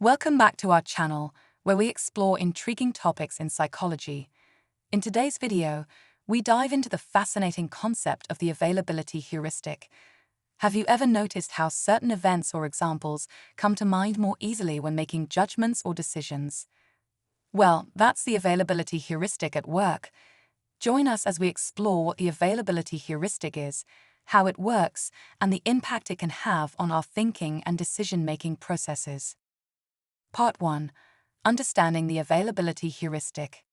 Welcome back to our channel, where we explore intriguing topics in psychology. In today's video, we dive into the fascinating concept of the availability heuristic. Have you ever noticed how certain events or examples come to mind more easily when making judgments or decisions? Well, that's the availability heuristic at work. Join us as we explore what the availability heuristic is, how it works, and the impact it can have on our thinking and decision-making processes. Part 1. Understanding the availability heuristic.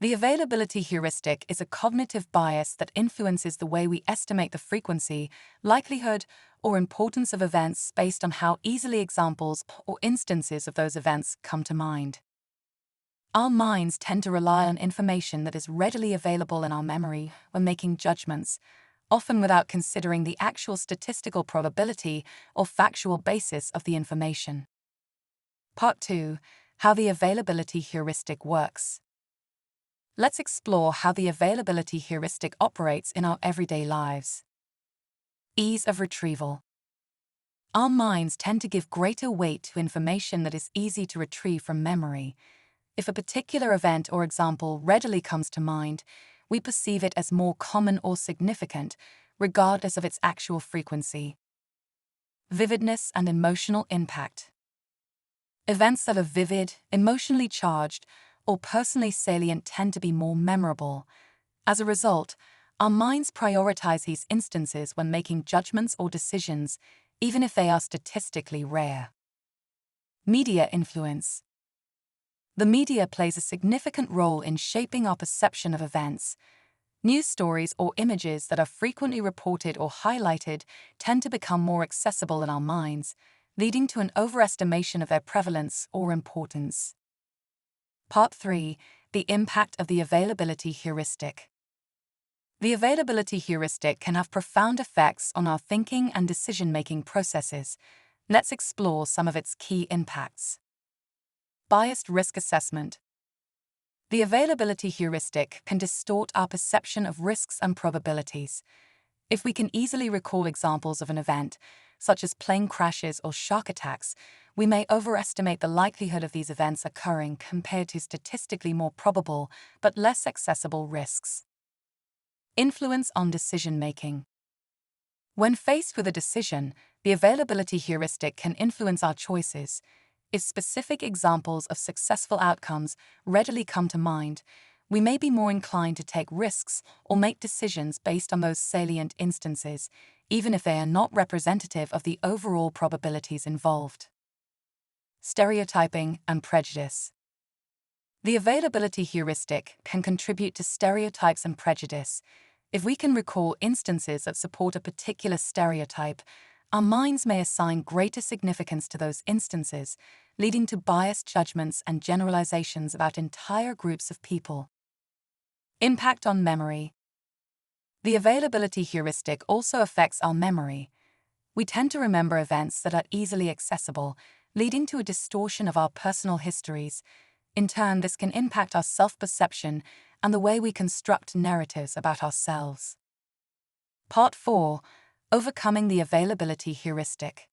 The availability heuristic is a cognitive bias that influences the way we estimate the frequency, likelihood, or importance of events based on how easily examples or instances of those events come to mind. Our minds tend to rely on information that is readily available in our memory when making judgments, often without considering the actual statistical probability or factual basis of the information. Part 2. How the availability heuristic works. Let's explore how the availability heuristic operates in our everyday lives. Ease of retrieval. Our minds tend to give greater weight to information that is easy to retrieve from memory. If a particular event or example readily comes to mind, we perceive it as more common or significant, regardless of its actual frequency. Vividness and emotional impact. Events that are vivid, emotionally charged, or personally salient tend to be more memorable. As a result, our minds prioritize these instances when making judgments or decisions, even if they are statistically rare. Media influence. The media plays a significant role in shaping our perception of events. News stories or images that are frequently reported or highlighted tend to become more accessible in our minds, leading to an overestimation of their prevalence or importance. Part 3. The impact of the availability heuristic. The availability heuristic can have profound effects on our thinking and decision-making processes. Let's explore some of its key impacts. Biased risk assessment. The availability heuristic can distort our perception of risks and probabilities. If we can easily recall examples of an event, such as plane crashes or shark attacks, we may overestimate the likelihood of these events occurring compared to statistically more probable but less accessible risks. Influence on decision-making. When faced with a decision, the availability heuristic can influence our choices. If specific examples of successful outcomes readily come to mind, we may be more inclined to take risks or make decisions based on those salient instances, even if they are not representative of the overall probabilities involved. Stereotyping and prejudice. The availability heuristic can contribute to stereotypes and prejudice. If we can recall instances that support a particular stereotype, our minds may assign greater significance to those instances, leading to biased judgments and generalizations about entire groups of people. Impact on memory. The availability heuristic also affects our memory. We tend to remember events that are easily accessible, leading to a distortion of our personal histories. In turn, this can impact our self-perception and the way we construct narratives about ourselves. Part 4. Overcoming the availability heuristic.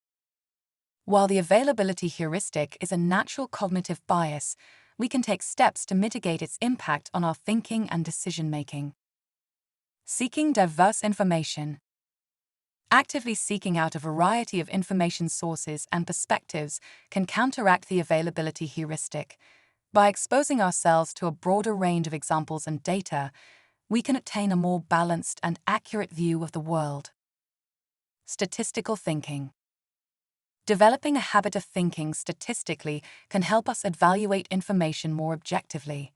While the availability heuristic is a natural cognitive bias, we can take steps to mitigate its impact on our thinking and decision-making. Seeking diverse information. Actively seeking out a variety of information sources and perspectives can counteract the availability heuristic. By exposing ourselves to a broader range of examples and data, we can obtain a more balanced and accurate view of the world. Statistical thinking. Developing a habit of thinking statistically can help us evaluate information more objectively.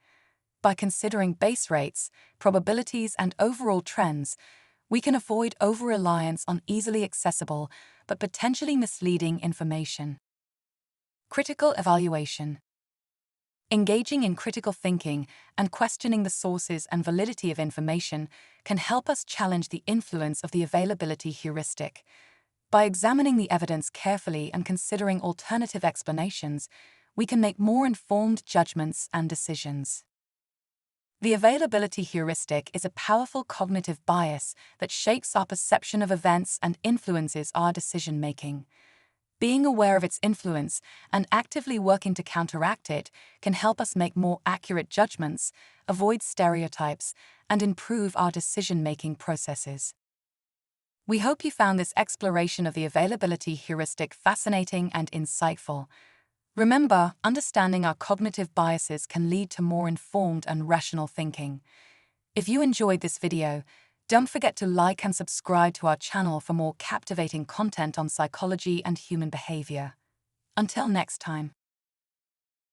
By considering base rates, probabilities, and overall trends, we can avoid over-reliance on easily accessible but potentially misleading information. Critical evaluation. Engaging in critical thinking and questioning the sources and validity of information can help us challenge the influence of the availability heuristic. By examining the evidence carefully and considering alternative explanations, we can make more informed judgments and decisions. The availability heuristic is a powerful cognitive bias that shapes our perception of events and influences our decision-making. Being aware of its influence and actively working to counteract it can help us make more accurate judgments, avoid stereotypes, and improve our decision-making processes. We hope you found this exploration of the availability heuristic fascinating and insightful. Remember, understanding our cognitive biases can lead to more informed and rational thinking. If you enjoyed this video, don't forget to like and subscribe to our channel for more captivating content on psychology and human behavior. Until next time.